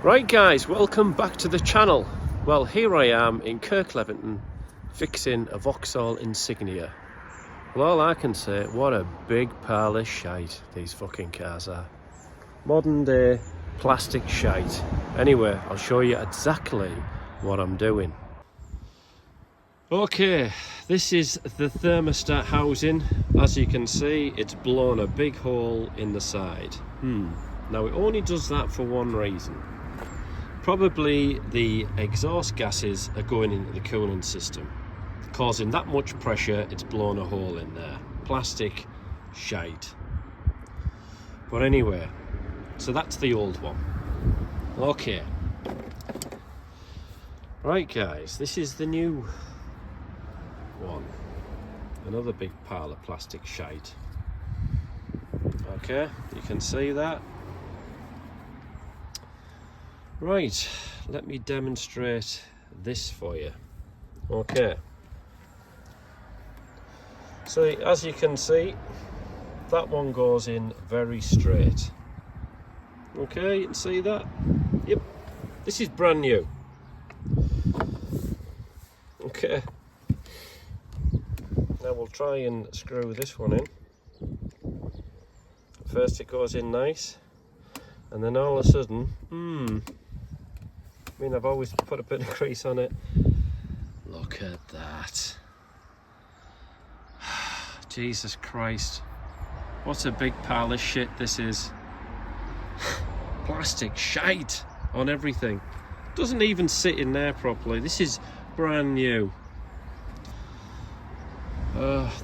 Right guys, welcome back to the channel. Well, here I am in Kirklevington fixing a Vauxhall Insignia. Well, all I can say, what a big pile of shite these fucking cars are. Modern day plastic shite. Anyway, I'll show you exactly what I'm doing. Okay, this is the thermostat housing. As you can see, it's blown a big hole in the side. Now it only does that for one reason. Probably the exhaust gases are going into the cooling system, causing that much pressure. It's blown a hole in there. Plastic shite. But anyway, so that's the old one. Okay, right guys, this is the new one. Another big pile of plastic shite. Okay, you can see that. Right, let me demonstrate this for you. Okay, so as you can see, that one goes in very straight. Okay, you can see that? Yep, this is brand new. Okay, now we'll try and screw this one in. First it goes in nice, and then all of a sudden, I mean, I've always put a bit of grease on it. Look at that. Jesus Christ. What a big pile of shit this is. Plastic shite on everything. Doesn't even sit in there properly. This is brand new.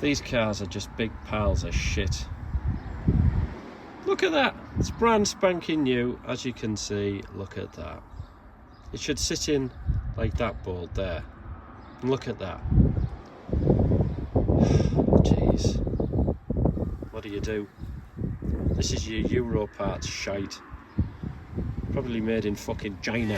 These cars are just big piles of shit. Look at that. It's brand spanking new, as you can see. Look at that. It should sit in like that board there. And look at that. Jeez. What do you do? This is your Euro parts shite. Probably made in fucking China.